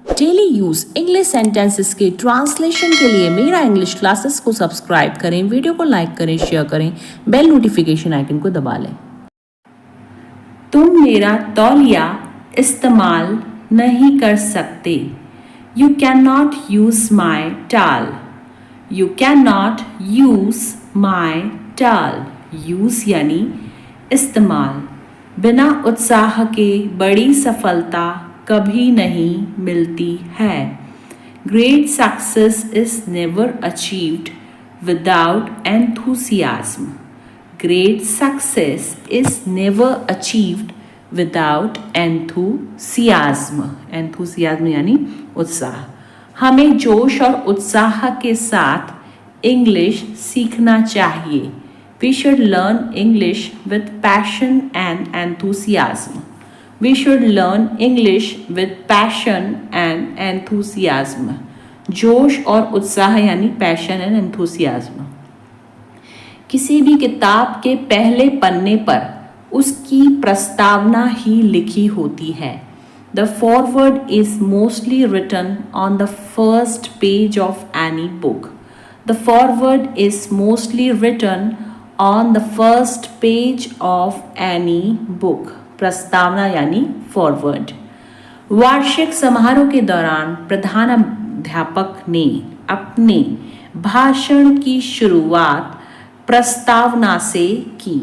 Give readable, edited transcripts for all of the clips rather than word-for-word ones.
Daily use English sentences के translation के लिए मेरा इंग्लिश क्लासेस को सब्सक्राइब करें, वीडियो को लाइक करें, शेयर करें, बेल नोटिफिकेशन आइकन को दबा लें। तुम मेरा तौलिया इस्तेमाल नहीं कर सकते। You can not use my towel. You can not use my towel. Use यानी इस्तेमाल। बिना उत्साह के बड़ी सफलता कभी नहीं मिलती है। Great success is never achieved without enthusiasm. Great success is never achieved without enthusiasm. Enthusiasm यानी उत्साह। हमें जोश और उत्साह के साथ इंग्लिश सीखना चाहिए। We should learn English with passion and enthusiasm. We should learn English with passion and enthusiasm. जोश और उत्साह यानी passion and enthusiasm. किसी भी किताब के पहले पन्ने पर उसकी प्रस्तावना ही लिखी होती है. The foreword is mostly written on the first page of any book. The foreword is mostly written on the first page of any book. प्रस्तावना यानी फॉरवर्ड. वार्षिक समारोह के दौरान प्रधानाध्यापक ने अपने भाषण की शुरुआत प्रस्तावना से की.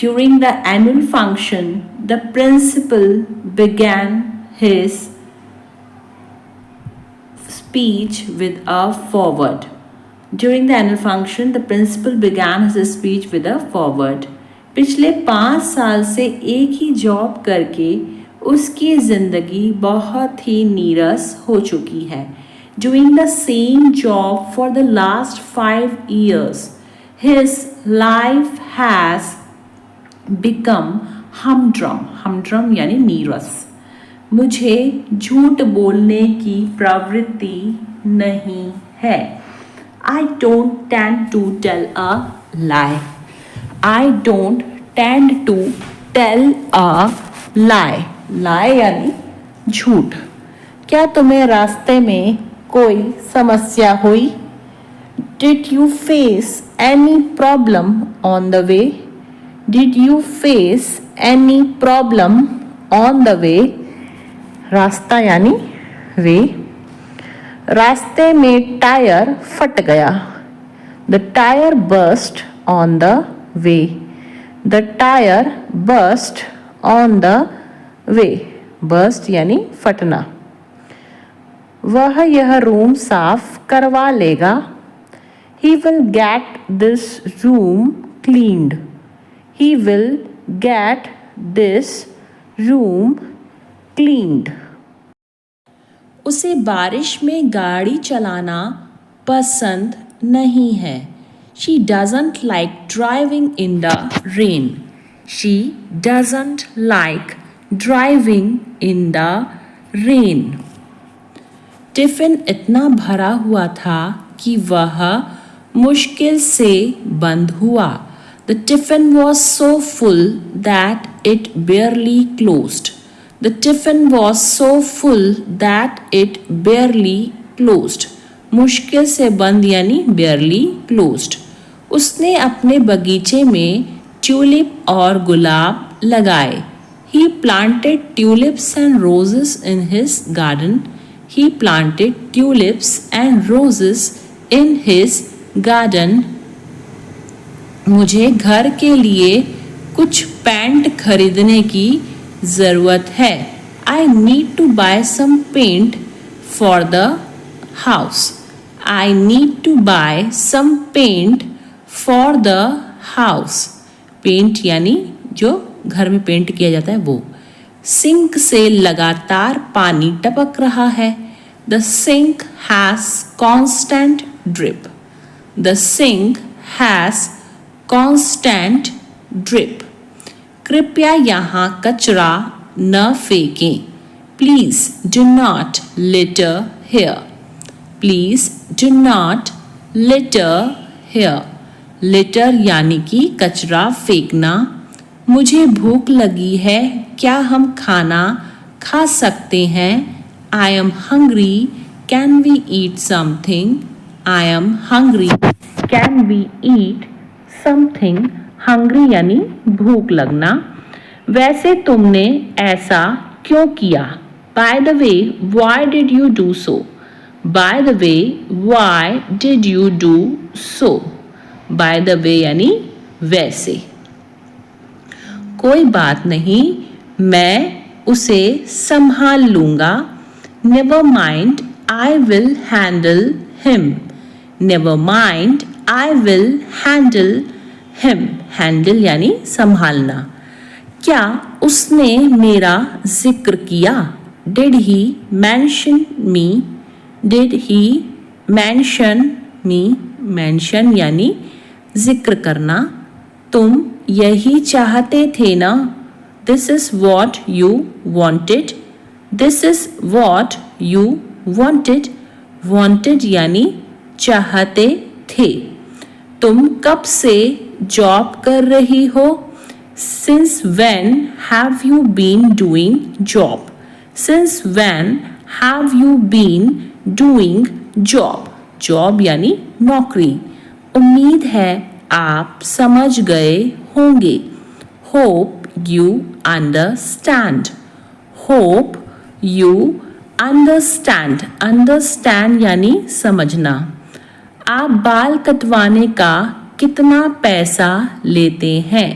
During the annual function, the principal began his speech with a foreword. During the annual function, the principal began his speech with a foreword. पिछले 5 साल से एक ही जॉब करके उसकी ज़िंदगी बहुत ही नीरस हो चुकी है. Doing the same job for the last 5 years, his life has become humdrum. Humdrum यानी नीरस. मुझे झूठ बोलने की प्रवृत्ति नहीं है. I don't tend to tell a lie. I don't tend to tell a lie. Lie यानी झूठ. क्या तुम्हें रास्ते में कोई समस्या हुई? Did you face any problem on the way? Did you face any problem on the way? रास्ता यानी वे. रास्ते में टायर फट गया. The tyre burst on the way. The tyre burst on the way. Burst यानी फटना. वह यह रूम साफ करवा लेगा. He will get this room cleaned. He will get this room cleaned. उसे बारिश में गाड़ी चलाना पसंद नहीं है. She doesn't like driving in the rain. She doesn't like driving in the rain. Tiffin इतना भरा हुआ था कि वह मुश्किल से बंद हुआ. The tiffin was so full that it barely closed. The tiffin was so full that it barely closed. मुश्किल से बंद यानी barely closed. उसने अपने बगीचे में ट्यूलिप और गुलाब लगाए. He planted tulips and roses in his garden. He planted tulips and roses in his garden. मुझे घर के लिए कुछ पेंट खरीदने की ज़रूरत है. I need to buy some paint for the house. I need to buy some paint for the house. Paint यानी जो घर में पेंट किया जाता है वो. सिंक से लगातार पानी टपक रहा है. The sink has constant drip. The sink has constant drip. कृपया यहाँ कचरा न फेंकें. Please do not litter here. Please do not litter here. Litter यानी कि कचरा फेंकना. मुझे भूख लगी है. क्या हम खाना खा सकते हैं? I am hungry. Can we eat something? I am hungry. Can we eat something? Hungry यानी भूख लगना. वैसे तुमने ऐसा क्यों किया? By the way, why did you do so? By the way, why did you do so? By the way यानी वैसे. कोई बात नहीं, मैं उसे संभाल लूंगा. Never mind, I will handle him. Never mind, I will handle him. Handle यानी संभालना. क्या उसने मेरा जिक्र किया? Did he mention me? Did he mention me? Mention यानी जिक्र करना. तुम यही चाहते थे ना? This is what you wanted. This is what you wanted. Wanted यानी चाहते थे. तुम कब से जॉब कर रही हो? Since when have you been doing job? Since when have you been doing job? Job यानी नौकरी. उम्मीद है आप समझ गए होंगे. Hope you understand. Hope you understand. Understand यानी समझना. आप बाल कटवाने का कितना पैसा लेते हैं?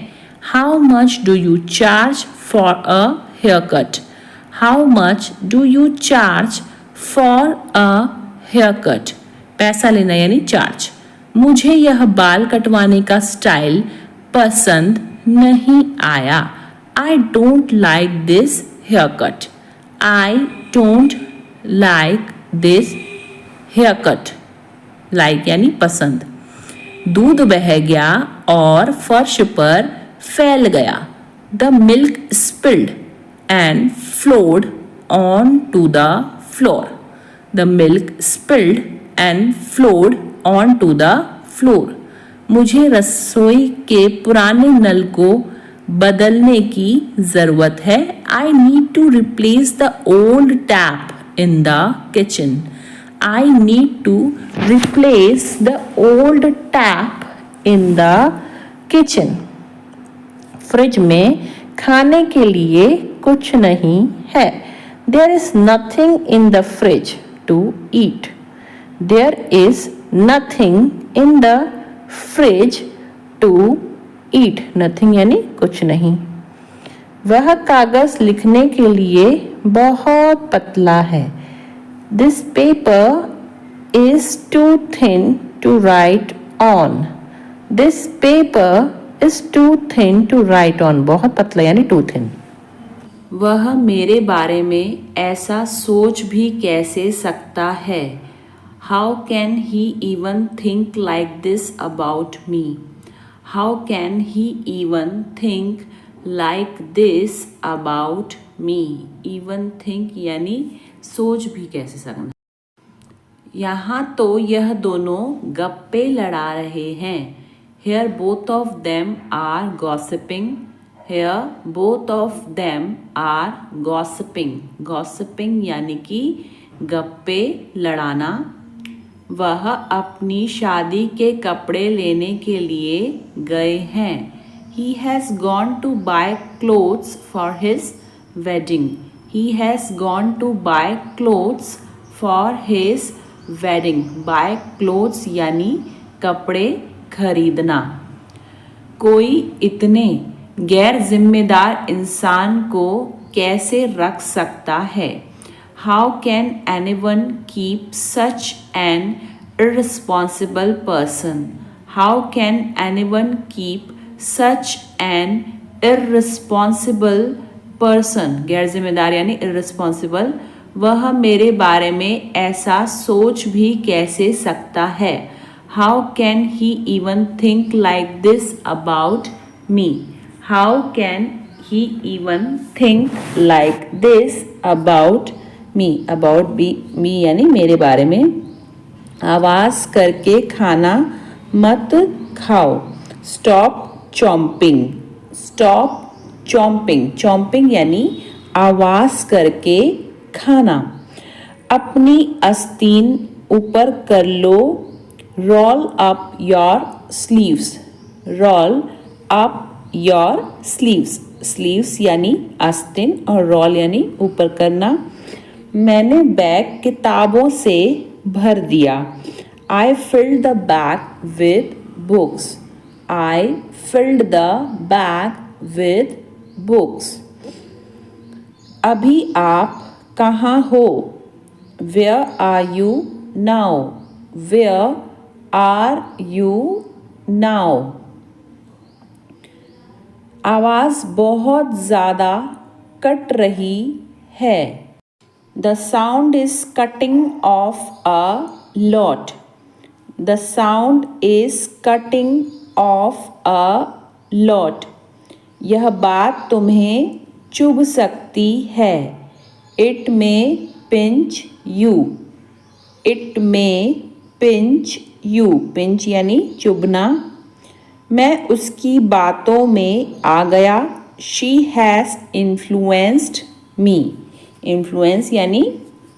How much do you charge for a haircut? How much do you charge for a haircut? पैसा लेना यानी चार्ज. मुझे यह बाल कटवाने का स्टाइल पसंद नहीं आया. I don't like this haircut. I don't like this haircut. Like यानी पसंद. दूध बह गया और फर्श पर फैल गया. The milk spilled and flowed onto the floor. The milk spilled and flowed onto the floor. मुझे रसोई के पुराने नल को बदलने की ज़रूरत है. I need to replace the old tap in the kitchen. I need to replace the old tap in the kitchen. Fridge में खाने के लिए कुछ नहीं है. There is nothing in the fridge to eat. There is nothing in the fridge to eat. Nothing यानी कुछ नहीं. वह कागज लिखने के लिए बहुत पतला है. This paper is too thin to write on. This paper is too thin to write on. बहुत पतला यानी too thin. वह मेरे बारे में ऐसा सोच भी कैसे सकता है? How can he even think like this about me? How can he even think like this about me? Even think यानी सोच भी कैसे सकना. यहाँ तो यह दोनों गप्पे लड़ा रहे हैं. Here both of them are gossiping. Here both of them are gossiping. Gossiping यानी कि गप्पे लड़ाना. वह अपनी शादी के कपड़े लेने के लिए गए हैं. He has gone to buy clothes for his wedding. He has gone to buy clothes for his wedding. Buy clothes यानी कपड़े खरीदना. कोई इतने गैर जिम्मेदार इंसान को कैसे रख सकता है? How can anyone keep such an irresponsible person? How can anyone keep such an irresponsible person? गैर जिम्मेदार यानी irresponsible. वह मेरे बारे में ऐसा सोच भी कैसे सकता है? How can he even think like this about me? How can he even think like this about me? About me यानी मेरे बारे में. आवाज़ करके खाना मत खाओ. Stop chomping. Stop chomping. Chomping यानी आवाज़ करके खाना. अपनी आस्तीन ऊपर कर लो, roll up your sleeves, roll up your sleeves, sleeves यानी आस्तीन और roll यानी ऊपर करना। मैंने बैग किताबों से भर दिया, I filled the bag with books, I filled the bag with books। अभी आप कहाँ हो, Where are you now, Where are you now। आवाज़ बहुत ज़्यादा कट रही है, The sound is cutting off a lot, The sound is cutting off a lot। यह बात तुम्हें चुभ सकती है, It may pinch you, It may pinch you, pinch यानी चुभना। मैं उसकी बातों में आ गया, She has influenced me, influence यानी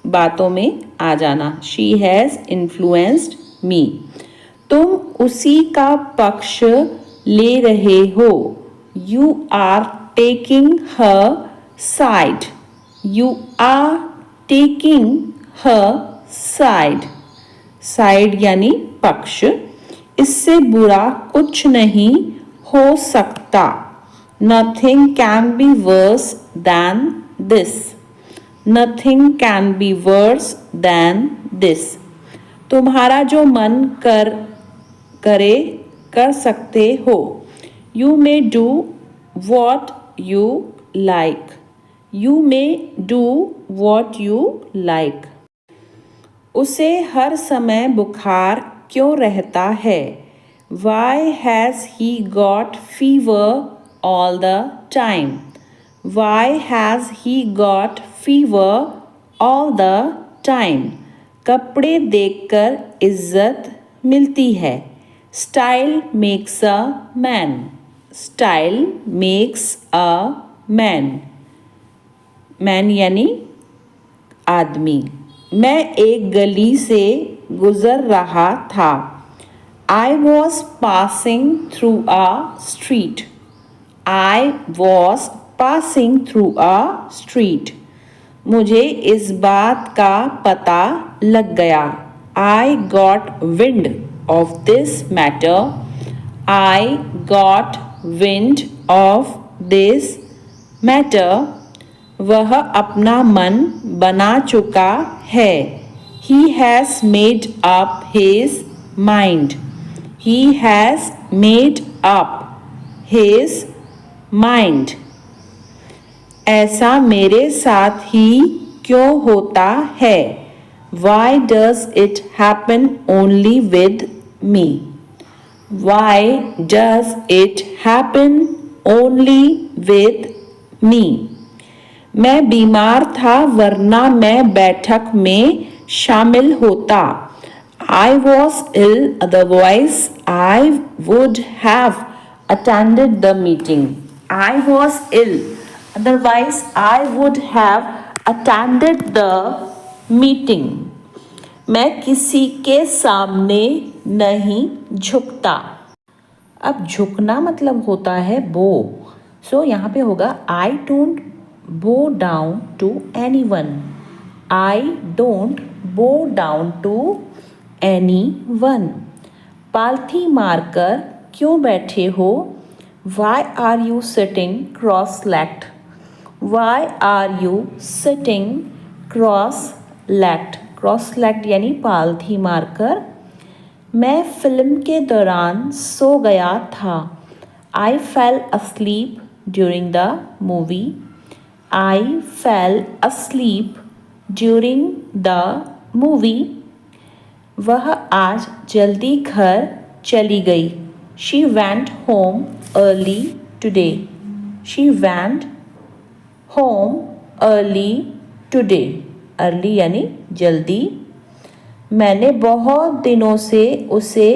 बातों में आ जाना, She has influenced me। तुम उसी का पक्ष ले रहे हो, You are taking her side, You are taking her side, side यानी पक्ष। इससे बुरा कुछ नहीं हो सकता, Nothing can be worse than this, Nothing can be worse than this। तुम्हारा जो मन करे कर सकते हो, You may do what you like, You may do what you like। उसे हर समय बुखार क्यों रहता है, Why has he got fever all the time, Why has he got fever all the time। कपड़े देखकर इज्जत मिलती है, Style makes a man, Style makes a man, man यानी आदमी। मैं एक गली से गुजर रहा था, I was passing through a street, I was passing through a street। मुझे इस बात का पता लग गया, I got wind of this matter, I got wind of this matter। वह अपना मन बना चुका है, He has made up his mind, He has made up his mind। ऐसा मेरे साथ ही क्यों होता है, Why does it happen only with me, Why does it happen only with me। मैं बीमार था वरना मैं बैठक में शामिल होता, I was ill otherwise I would have attended the meeting, I was ill otherwise I would have attended the meeting। मैं किसी के सामने नहीं झुकता। अब झुकना मतलब होता है बो, सो यहाँ पे होगा I don't bow down to anyone, I don't bow down to anyone। पालथी मारकर क्यों बैठे हो, Why are you sitting cross-legged, Why are you sitting cross-legged, cross-legged यानी पालथी मारकर। मैं फिल्म के दौरान सो गया था, I fell asleep during the movie, I fell asleep during the movie। वह आज जल्दी घर चली गई, She went home early today, She went home early today, early यानी जल्दी। मैंने बहुत दिनों से उसे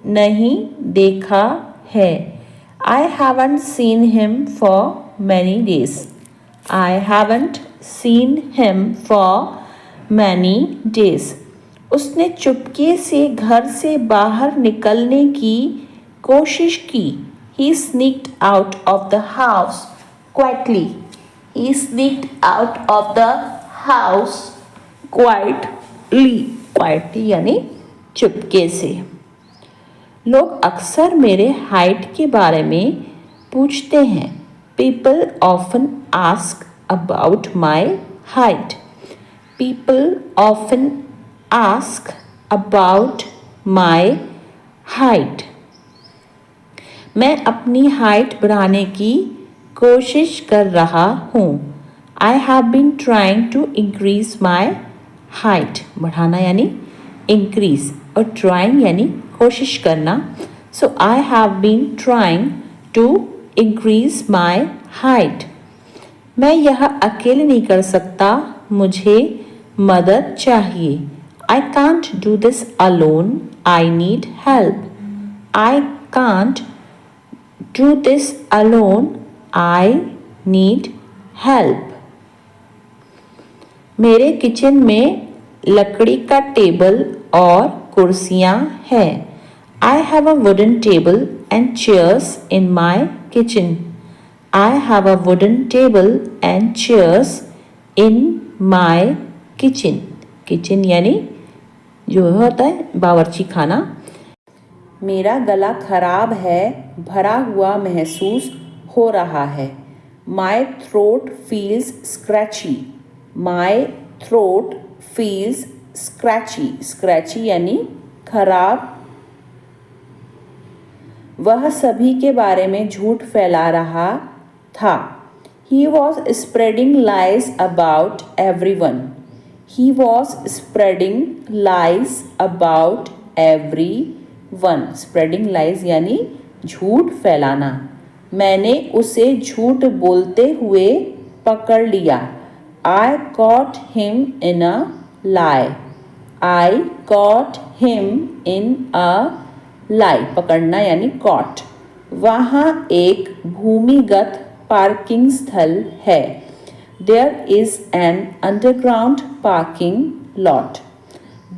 नहीं देखा है, I haven't seen him for many days, I haven't seen him for many days. उसने चुपके से घर से बाहर निकलने की कोशिश की. He sneaked out of the house quietly. He sneaked out of the house quietly. Quietly यानी चुपके से. लोग अक्सर मेरे हाइट के बारे में पूछते हैं. People often ask about my height. People often ask about my height. मैं अपनी हाइट बढ़ाने की कोशिश कर रहा हूँ. I have been trying to increase my height. बढ़ाना यानी increase और trying यानी कोशिश करना. So I have been trying to increase my height. मैं यह अकेले नहीं कर सकता, मुझे मदद चाहिए. I can't do this alone. I need help. I can't do this alone. I need help. मेरे किचन में लकड़ी का टेबल और कुर्सियाँ हैं. I have a wooden table and chairs in my kitchen. I have a wooden table and chairs in my kitchen. Kitchen यानी जो होता है बावर्ची खाना. मेरा गला खराब है, भरा हुआ महसूस हो रहा है. My throat feels scratchy. My throat feels scratchy. Scratchy यानी खराब. वह सभी के बारे में झूठ फैला रहा था. He was spreading lies about everyone. He was spreading lies about everyone. Spreading lies यानी झूठ फैलाना. मैंने उसे झूठ बोलते हुए पकड़ लिया. I caught him in a lie. I caught him in a lie. पकड़ना यानी caught. वहाँ एक भूमिगत पार्किंग स्थल है. There is an underground parking lot.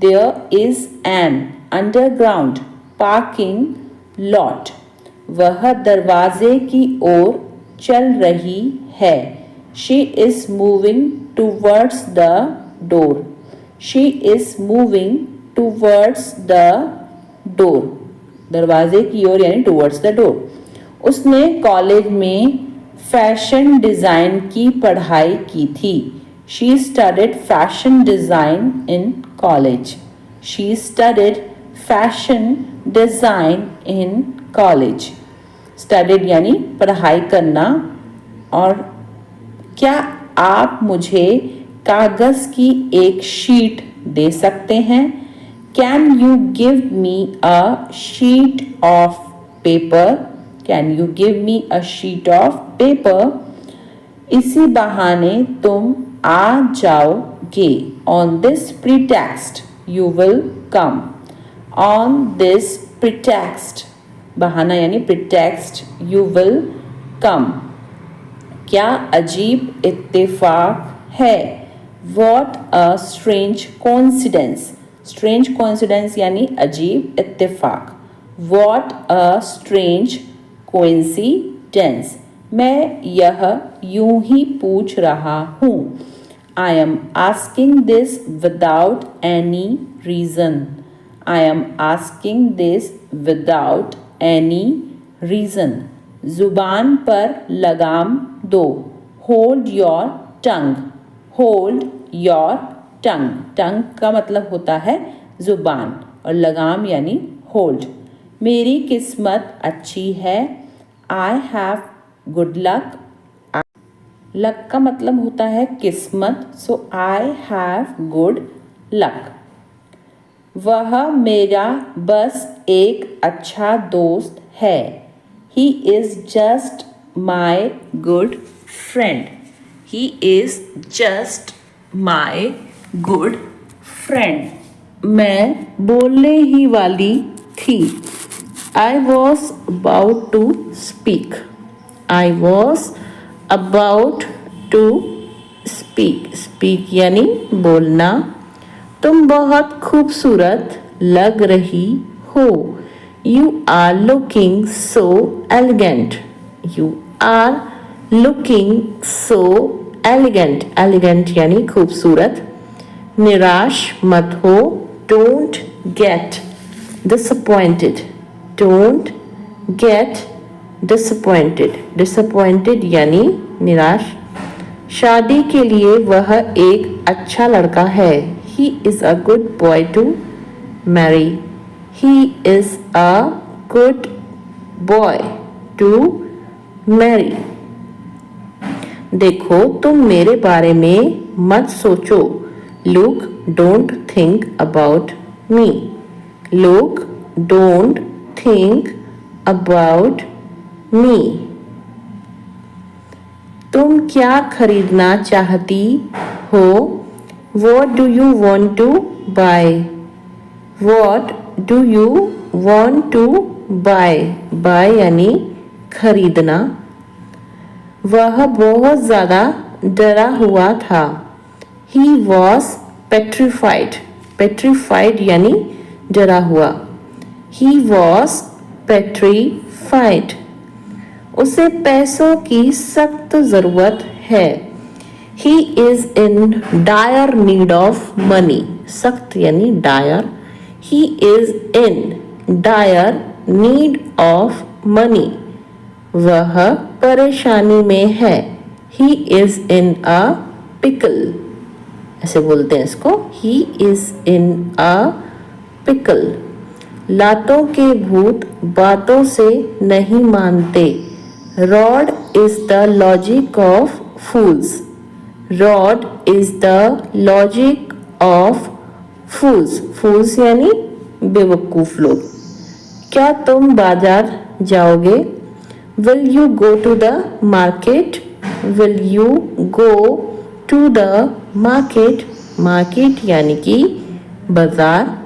There is an underground parking lot. वह दरवाजे की ओर चल रही है. She is moving towards the door. She is moving towards the door. दरवाजे की ओर यानी टूवर्ड्स द डोर. उसने कॉलेज में फैशन डिज़ाइन की पढ़ाई की थी. She studied fashion design in college. She studied fashion design in college. Studied यानी पढ़ाई करना. और क्या आप मुझे कागज़ की एक शीट दे सकते हैं? Can you give me a sheet of paper? Can you give me a sheet of paper? इसी बहाने तुम आ जाओगे. On this pretext you will come. On this pretext बहाना यानी pretext you will come. क्या अजीब इत्तेफाक है. What a strange coincidence. Strange coincidence यानी अजीब इत्तेफाक. What a strange coincidence. मैं यह यूं ही पूछ रहा हूँ. I am asking this without any reason. I am asking this without any reason. जुबान पर लगाम दो. Hold your tongue. Hold your tongue. Tongue का मतलब होता है जुबान और लगाम यानी hold. मेरी किस्मत अच्छी है. I have good luck. Luck का मतलब होता है किस्मत. सो I have good luck. वह मेरा बस एक अच्छा दोस्त है. He is just my good friend. He is just my good friend. मैं बोलने ही वाली थी. I was about to speak. I was about to speak. Speak यानी बोलना. तुम बहुत खूबसूरत लग रही हो. You are looking so elegant. You are looking so elegant. Elegant यानी खूबसूरत. निराश मत हो. Don't get disappointed. Don't get disappointed. Disappointed यानी निराश. शादी के लिए वह एक अच्छा लड़का है. He is a good boy to marry. He is a good boy to marry. देखो तुम मेरे बारे में मत सोचो. Look, don't think about me. Look, don't think about me. तुम क्या खरीदना चाहती हो? What do you want to buy? What do you want to buy? Buy यानी खरीदना. वह बहुत ज़्यादा डरा हुआ था. He was petrified. Petrified यानी डरा हुआ. He was petrified. उसे पैसों की सख्त ज़रूरत है. He is in dire need of money. सख्त यानी dire. He is in dire need of money. वह परेशानी में है. He is in a pickle. ऐसे बोलते हैं इसको. He is in a pickle. लातों के भूत बातों से नहीं मानते. Rod is the logic of fools. Rod is the logic of fools. Fools यानी बेवकूफ लोग. क्या तुम बाजार जाओगे? Will you go to the market? Will you go to the market? Market यानी कि बाजार.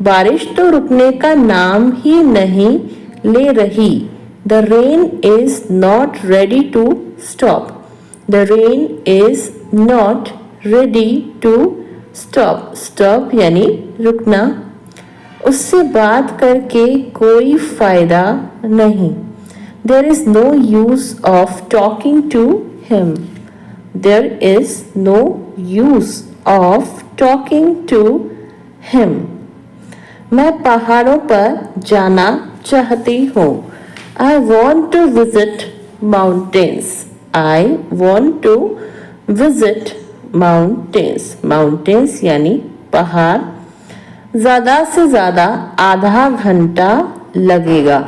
बारिश तो रुकने का नाम ही नहीं ले रही. The rain is not ready to stop. The rain is not ready to stop. Stop यानी रुकना. उससे बात करके कोई फायदा नहीं. There is no use of talking to him. There is no use of talking to him. मैं पहाड़ों पर जाना चाहती हूँ. I want to visit mountains. I want to visit mountains. Mountains यानी पहाड़. ज़्यादा से ज़्यादा आधा घंटा लगेगा.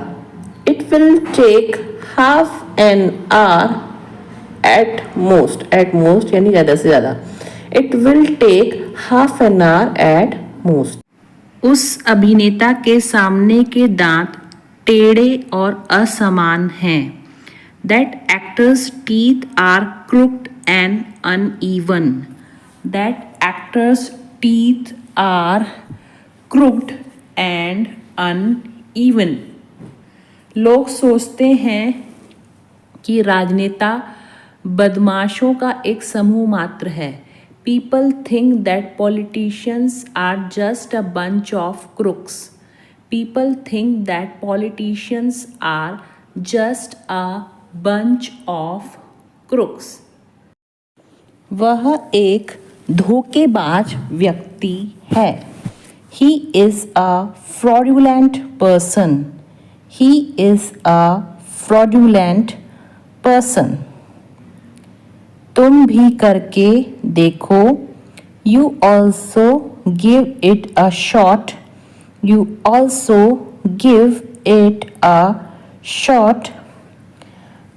It will take half an hour at most. At most यानी ज़्यादा से ज़्यादा. It will take half an hour at most. उस अभिनेता के सामने के दांत टेढ़े और असमान हैं. That actor's teeth are crooked and uneven. That actor's teeth are crooked and uneven. लोग सोचते हैं कि राजनेता बदमाशों का एक समूह मात्र है. People think that politicians are just a bunch of crooks. People think that politicians are just a bunch of crooks. वह एक धोखेबाज व्यक्ति है. He is a fraudulent person. He is a fraudulent person. तुम भी करके देखो. You also give it a shot. You also give it a shot.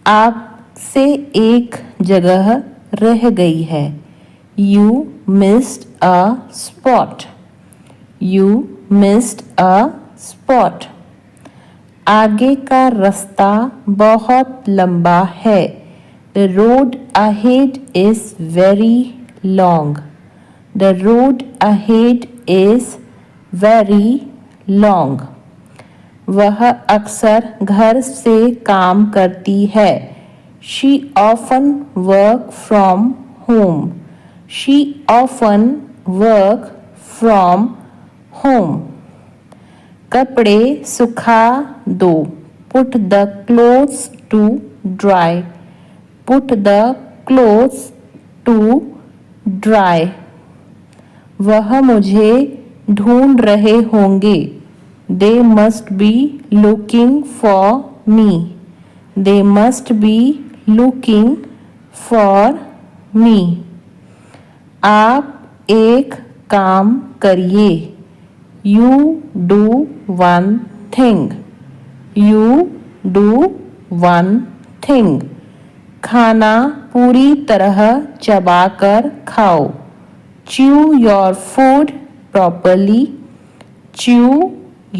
आपसे एक जगह रह गई है. You missed a spot. You missed a spot. आगे का रास्ता बहुत लंबा है. The road ahead is very long. The road ahead is very long. वह अक्सर घर से काम करती है. She often work from home. She often work from home. कपड़े सुखा दो. Put the clothes to dry. Put the clothes to dry. वह मुझे ढूंढ रहे होंगे. They must be looking for me. They must be looking for me. आप एक काम करिए. You do one thing. You do one thing. खाना पूरी तरह चबाकर खाओ. Chew your food properly. Chew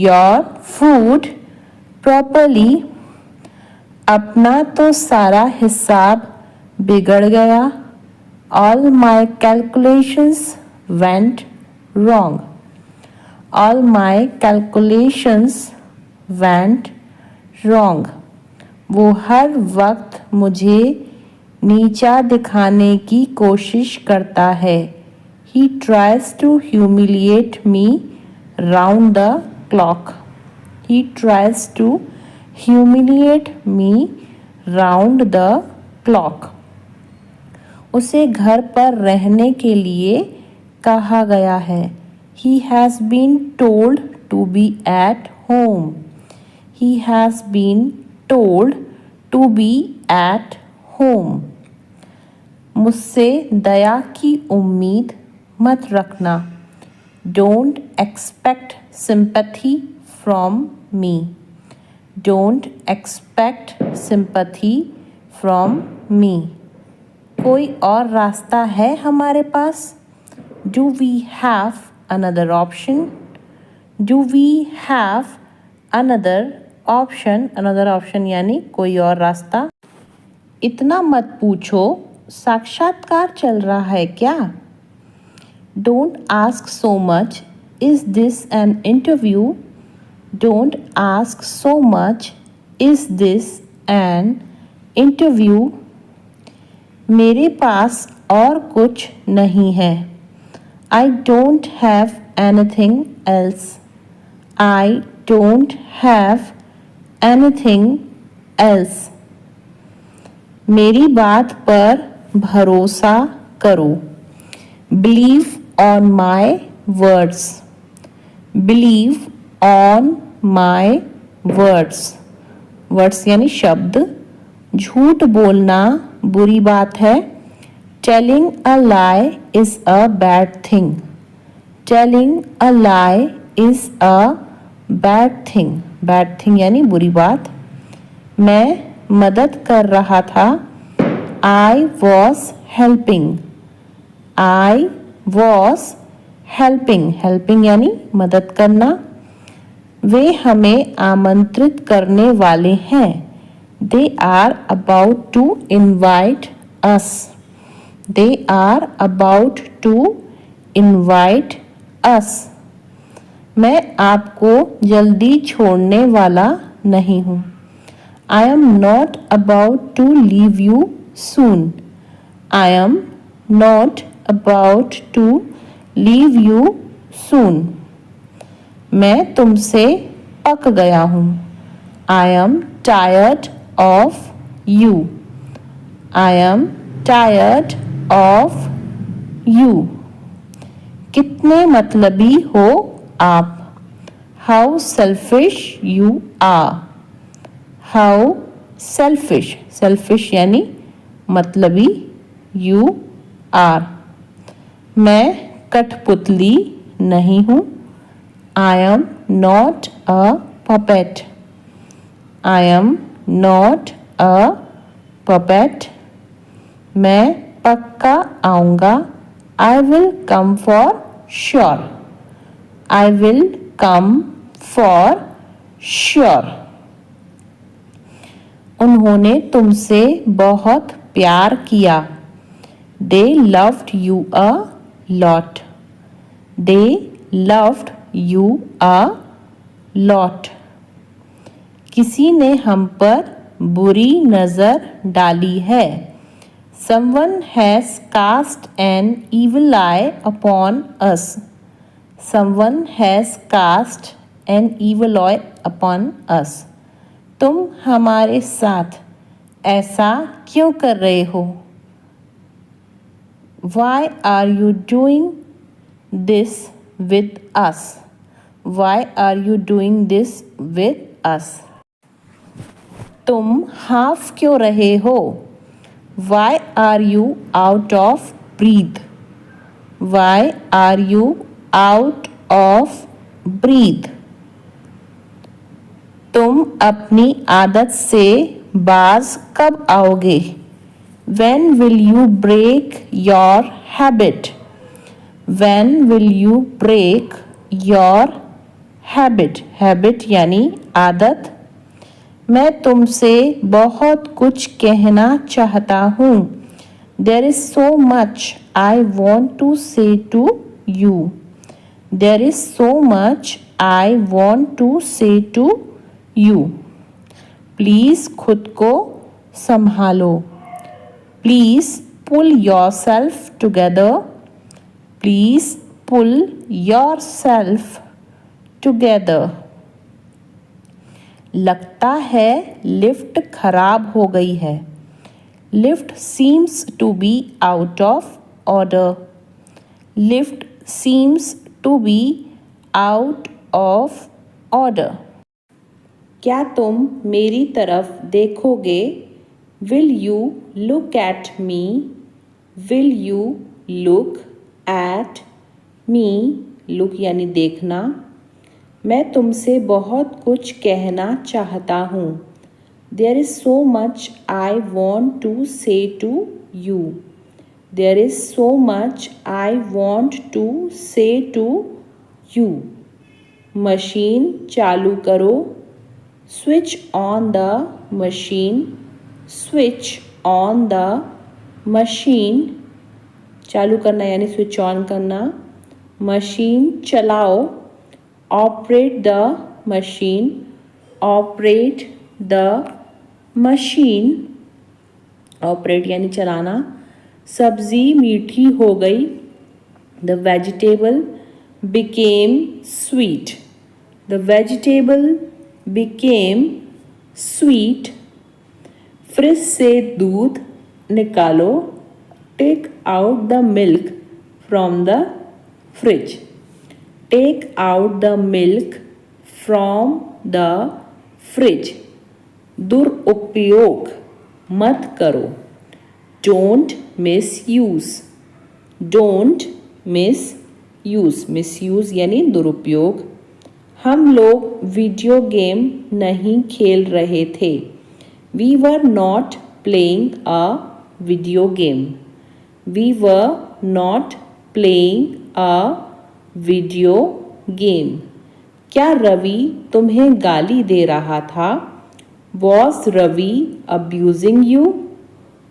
your food properly. अपना तो सारा हिसाब बिगड़ गया. All my calculations went wrong. All my calculations went wrong. वो हर वक्त मुझे नीचा दिखाने की कोशिश करता है. He tries to humiliate me round the clock. He tries to humiliate me round the clock. उसे घर पर रहने के लिए कहा गया है. He has been told to be at home. He has been told to be at home. मुझसे दया की उम्मीद मत रखना. Don't expect sympathy from me. Don't expect sympathy from me. कोई और रास्ता है हमारे पास? Do we have another option? Do we have another option? Another option यानी कोई और रास्ता. इतना मत पूछो, साक्षात्कार चल रहा है क्या? Don't ask so much. Is this an interview? Don't ask so much. Is this an interview? मेरे पास और कुछ नहीं है. I don't have anything else. I don't have anything else. मेरी बात पर भरोसा करो. Believe on my words. Believe on my words. Words यानी शब्द. झूठ बोलना बुरी बात है. Telling a lie is a bad thing. Telling a lie is a bad thing. Bad thing यानी बुरी बात. मैं मदद कर रहा था. I was helping. I was helping. Helping यानी मदद करना. वे हमें आमंत्रित करने वाले हैं. They are about to invite us. They are about to invite us. मैं आपको जल्दी छोड़ने वाला नहीं हूँ. I am not about to leave you soon. I am not about to leave you soon. मैं तुमसे पक गया हूँ. I am tired of you. I am tired of you. कितने मतलबी हो आप. How selfish you are. How selfish. Selfish यानी मतलबी. You are. मैं कठपुतली नहीं हूँ. I am not a puppet. I am not a puppet. मैं पक्का आऊँगा. I will come for sure. I will come for sure. उन्होंने तुमसे बहुत प्यार किया. They loved you a lot. They loved you a lot. किसी ने हम पर बुरी नज़र डाली है. Someone has cast an evil eye upon us. Someone has cast an evil eye upon us. तुम हमारे साथ ऐसा क्यों कर रहे हो? Why are you doing this with us? Why are you doing this with us? तुम हाफ क्यों रहे हो? Why are you out of breath? Why are you out of breath? तुम अपनी आदत से बाज कब आओगे? When will you break your habit? When will you break your habit? Habit यानी आदत। मैं तुमसे बहुत कुछ कहना चाहता हूँ। There is so much I want to say to you. There is so much I want to say to you. Please खुद को संभालो। Please pull yourself together. Please pull yourself together. लगता है लिफ्ट खराब हो गई है। Lift seems to be out of order. Lift seems to be out of order. क्या तुम मेरी तरफ देखोगे? Will you look at me? Will you look at me? Look यानी देखना। मैं तुमसे बहुत कुछ कहना चाहता हूँ। There is so much I want to say to you. There is so much I want to say to you. Machine चालू करो। Switch on the machine. Switch on the machine. चालू करना यानी स्विच ऑन करना। Machine चलाओ। Operate the machine. Operate the machine. Operate यानी चलाना। सब्जी मीठी हो गई। The vegetable became sweet. The vegetable became sweet. Fridge से दूध निकालो। Take out the milk from the fridge. Take out the milk from the fridge. दुरुपयोग मत करो। Don't misuse. Don't misuse. Misuse यानी दुरुपयोग। हम लोग वीडियो गेम नहीं खेल रहे थे। We were not playing a video game. We were not playing a video game. क्या रवि तुम्हें गाली दे रहा था? Was Ravi abusing you?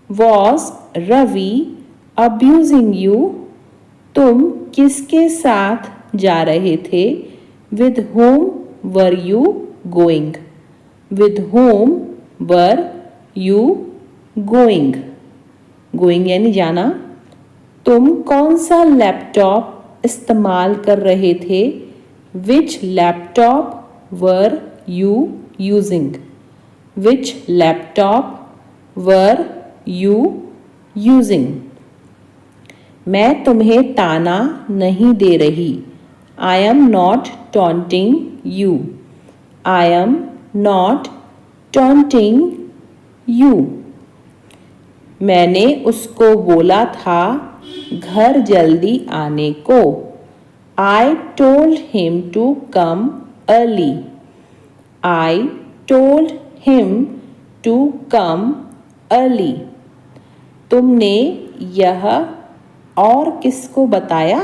Was Ravi abusing you? तुम किसके साथ जा रहे थे? With whom were you going? With whom were you going? Going यानी जाना। तुम कौन सा लैपटॉप इस्तेमाल कर रहे थे? Which laptop were you using? Which laptop were you using? मैं तुम्हें ताना नहीं दे रही। I am not taunting you. I am not taunting you. मैंने उसको बोला था घर जल्दी आने को। I told him to come early. I told him to come early. तुमने यह और किसको बताया?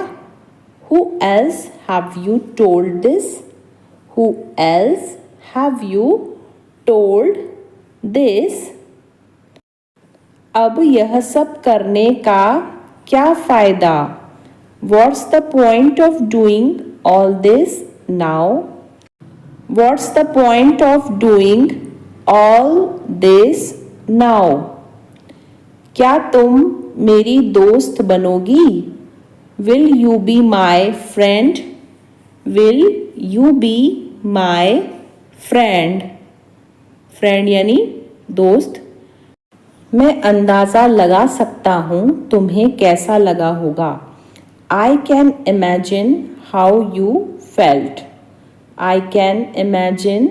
Who else have you told this? Who else have you told this? अब यह सब करने का क्या फ़ायदा? What's the point of doing all this now? What's the point of doing all this now? क्या तुम मेरी दोस्त बनोगी? Will you be my friend? Will you be my friend? Friend यानी दोस्त। मैं अंदाज़ा लगा सकता हूँ तुम्हें कैसा लगा होगा। I can imagine how you felt. I can imagine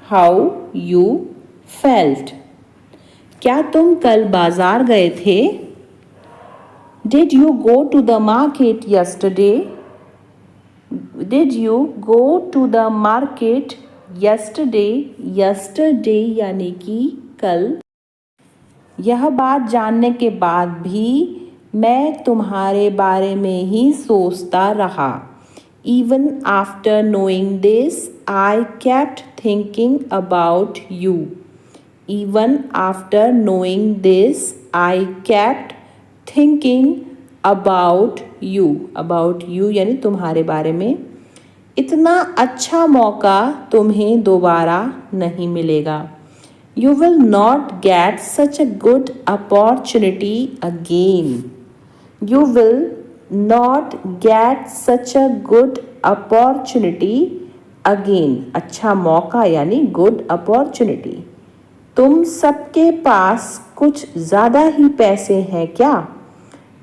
how you felt. क्या तुम कल बाजार गए थे? Did you go to the market yesterday? Did you go to the market yesterday? Yesterday यानी कि कल। यह बात जानने के बाद भी मैं तुम्हारे बारे में ही सोचता रहा। Even after knowing this, I kept thinking about you. Even after knowing this, I kept thinking about you. About you यानी तुम्हारे बारे में। इतना अच्छा मौका तुम्हें दोबारा नहीं मिलेगा। You will not get such a good opportunity again. You will not get such a good opportunity again. अच्छा मौका यानी good opportunity। तुम सबके पास कुछ ज़्यादा ही पैसे हैं क्या?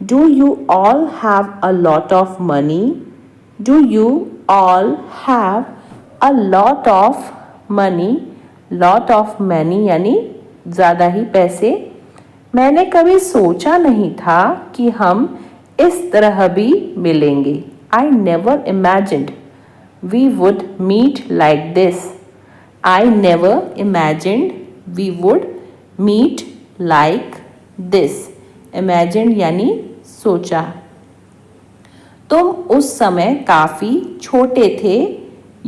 Do you all have a lot of money? Do you all have a lot of money? Lot of money यानी ज़्यादा ही पैसे। मैंने कभी सोचा नहीं था कि हम इस तरह भी मिलेंगे। I never imagined we would meet like this. I never imagined we would meet like this. Imagined यानी सोचा। तुम उस समय काफ़ी छोटे थे।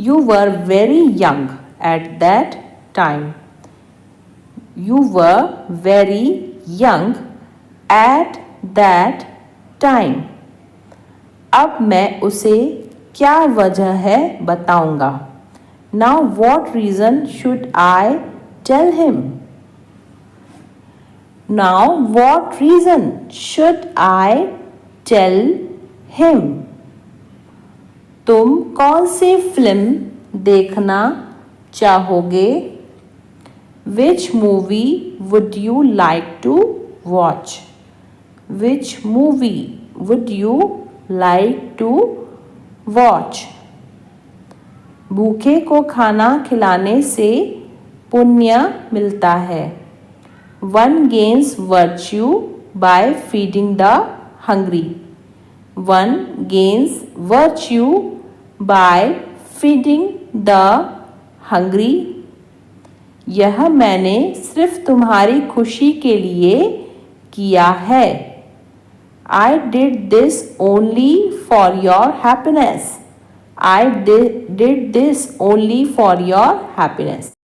You were very young at that time. You were very young at that time. अब मैं उसे क्या वजह है बताऊंगा। Now what reason should I tell him? Now what reason should I tell him? तुम कौन सी फिल्म देखना चाहोगे? Which movie would you like to watch? Which movie would you like to watch? भूखे को खाना खिलाने से पुण्य मिलता है। One gains virtue by feeding the hungry. One gains virtue by feeding the hungry. यह मैंने सिर्फ तुम्हारी खुशी के लिए किया है। I did this only for your happiness. I did this only for your happiness.